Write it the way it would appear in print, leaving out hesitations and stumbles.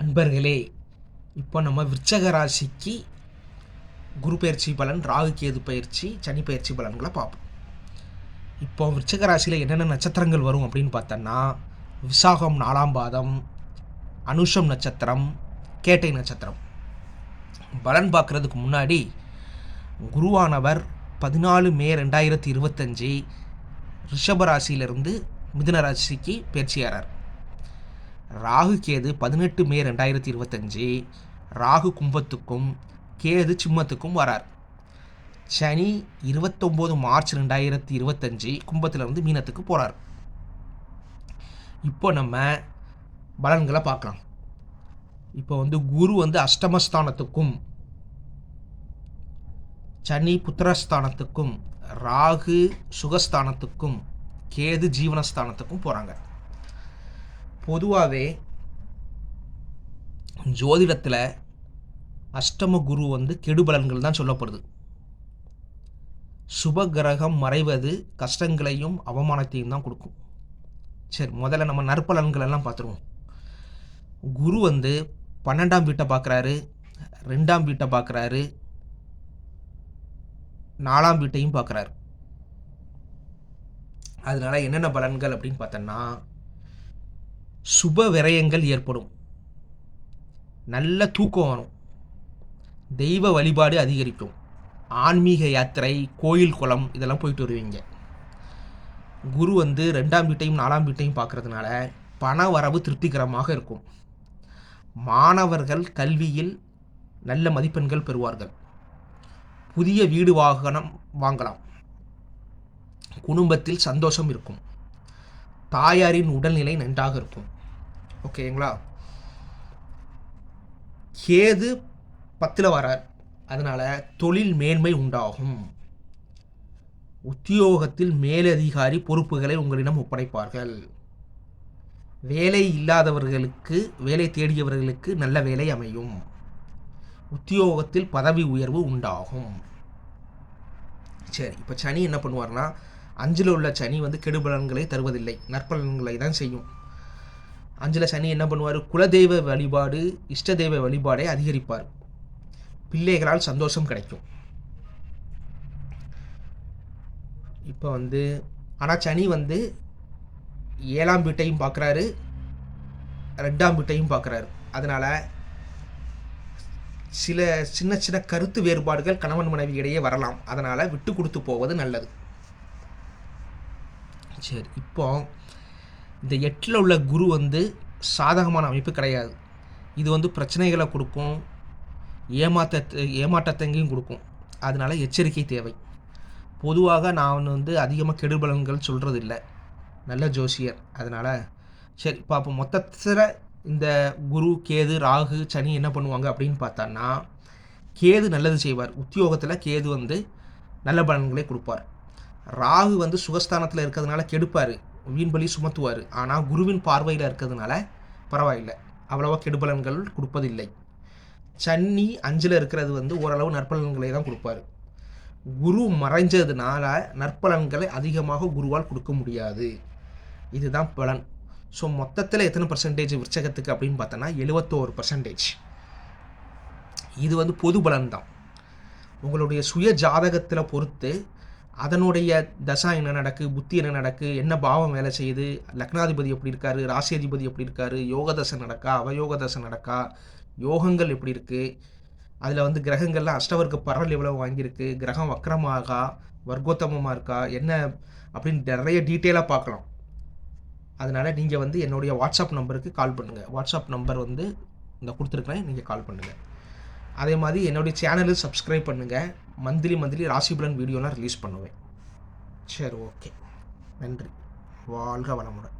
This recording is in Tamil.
அன்பர்களே, இப்போ நம்ம விருச்சக ராசிக்கு குரு பயிற்சி பலன், ராகு கேது பயிற்சி, சனி பயிற்சி பலன்களை பார்ப்போம். இப்போ விருச்சக ராசியில் என்னென்ன நட்சத்திரங்கள் வரும் அப்படின்னு பார்த்தோன்னா, விசாகம் 4ஆம் பாதம், அனுஷம் நட்சத்திரம், கேட்டை நட்சத்திரம். பலன் பார்க்குறதுக்கு முன்னாடி குருவானவர் 14 மே 2025 ரிஷப ராசியிலிருந்து மிதுன ராசிக்கு பயிற்சியாகிறார். ராகு கேது 18 மே 2025 ராகு கும்பத்துக்கும் கேது சிம்மத்துக்கும் வரார். சனி 29 மார்ச் 2025 கும்பத்திலிருந்து மீனத்துக்கு போகிறார். இப்போ நம்ம பலன்களை பார்க்கலாம். இப்போ குரு அஷ்டமஸ்தானத்துக்கும், சனி புத்திரஸ்தானத்துக்கும், ராகு சுகஸ்தானத்துக்கும், கேது ஜீவனஸ்தானத்துக்கும் போகிறாங்க. பொதுவாகவே ஜோதிடத்தில் அஷ்டம குரு கெடுபலன்கள் தான் சொல்லப்படுது. சுப கிரகம் மறைவது கஷ்டங்களையும் அவமானத்தையும் தான் கொடுக்கும். சரி, முதல்ல நம்ம நற்பலன்கள் எல்லாம் பார்த்துருவோம். குரு 12ஆம் வீட்டை பார்க்குறாரு, 2ஆம் வீட்டை பார்க்குறாரு, 4ஆம் வீட்டையும் பார்க்குறாரு. அதனால என்னென்ன பலன்கள் அப்படின்னு பார்த்தோன்னா, சுப விரயங்கள் ஏற்படும், நல்ல தூக்கம் வரும், தெய்வ வழிபாடு அதிகரிக்கும், ஆன்மீக யாத்திரை, கோயில் குளம் இதெல்லாம் போயிட்டு வருவீங்க. குரு 2ஆம் வீட்டையும் 4ஆம் வீட்டையும் பார்க்கறதுனால பண வரவு திருப்திகரமாக இருக்கும். மாணவர்கள் கல்வியில் நல்ல மதிப்பெண்கள் பெறுவார்கள். புதிய வீடு வாகனம் வாங்கலாம். குடும்பத்தில் சந்தோஷம் இருக்கும். தாயாரின் உடல்நிலை நன்றாக இருக்கும். ஓகேங்களா? கேது 10ல் வரார். அதனால் தொழில் மேன்மை உண்டாகும். உத்தியோகத்தில் மேலதிகாரி பொறுப்புகளை உங்களிடம் ஒப்படைப்பார்கள். வேலை இல்லாதவர்களுக்கு, வேலை தேடியவர்களுக்கு நல்ல வேலை அமையும். உத்தியோகத்தில் பதவி உயர்வு உண்டாகும். சரி, இப்போ சனி என்ன பண்ணுவார்னா, 5ல் உள்ள சனி கெடுபலன்களை தருவதில்லை, நற்பலன்களை தான் செய்யும். 5ல் சனி என்ன பண்ணுவார்? குலதெய்வ வழிபாடு, இஷ்ட தெய்வ வழிபாடை அதிகரிப்பார். பிள்ளைகளால் சந்தோஷம் கிடைக்கும். இப்போ ஆனால் சனி 7ஆம் வீட்டையும் பார்க்குறாரு, 2ஆம் வீட்டையும் பார்க்குறாரு. அதனால் சில சின்ன சின்ன கருத்து வேறுபாடுகள் கணவன் மனைவி இடையே வரலாம். அதனால் விட்டு கொடுத்து போவது நல்லது. சரி, இப்போ இந்த 8ல் உள்ள குரு சாதகமான அமைப்பு கிடையாது. இது பிரச்சனைகளை கொடுக்கும், ஏமாற்றத்தையும் கொடுக்கும். அதனால எச்சரிக்கை தேவை. பொதுவாக நான் அதிகமாக கெடுபலன்கள் சொல்கிறதில்லை, நல்ல ஜோசியர். அதனால் சரி பார்ப்போம். மொத்தத்தில் இந்த குரு கேது ராகு சனி என்ன பண்ணுவாங்க அப்படின்னு பார்த்தோன்னா, கேது நல்லது செய்வார். உத்தியோகத்தில் கேது நல்ல பலன்களை கொடுப்பார். ராகு சுகஸ்தானத்தில் இருக்கிறதுனால கெடுப்பார், வீண்பலி சுமத்துவார். ஆனால் குருவின் பார்வையில் இருக்கிறதுனால பரவாயில்லை, அவ்வளவா கெடுபலன்கள் கொடுப்பதில்லை. சனி 5ல் இருக்கிறது ஓரளவு நற்பலன்களை தான் கொடுப்பார். குரு மறைஞ்சதுனால நற்பலன்களை அதிகமாக குருவால் கொடுக்க முடியாது. இதுதான் பலன். ஸோ மொத்தத்தில் எத்தனை பர்சன்டேஜ் விருச்சகத்துக்கு அப்படின்னு பார்த்தோன்னா 71%. இது பொது பலன் தான். உங்களுடைய சுய ஜாதகத்தில் பொறுத்து அதனுடைய தசா என்ன நடக்கு, புத்தி என்ன நடக்கு, என்ன பாவம் வேலை செய்யுது, லக்னாதிபதி எப்படி இருக்காரு, ராசியாதிபதி எப்படி இருக்காரு, யோக தசை நடக்கா, அவயோக தசை நடக்கா, யோகங்கள் எப்படி இருக்குது, அதில் கிரகங்கள்லாம் அஷ்டவர்க்க பரல் எவ்வளோ வாங்கியிருக்கு, கிரகம் வக்கரமாகா வர்க்கோத்தமமாக இருக்கா, என்ன அப்படின்னு நிறைய டீட்டெயிலாக பார்க்கலாம். அதனால் நீங்கள் என்னுடைய வாட்ஸ்அப் நம்பருக்கு கால் பண்ணுங்கள். வாட்ஸ்அப் நம்பர் இந்த கொடுத்துருக்குறேன், நீங்கள் கால் பண்ணுங்கள். அதே மாதிரி என்னுடைய சேனலில் சப்ஸ்கிரைப் பண்ணுங்கள். மந்த்லி ராசி பலன் வீடியோலாம் ரிலீஸ் பண்ணுவேன். சரி, ஓகே, நன்றி. வாழ்க வளமுடன்.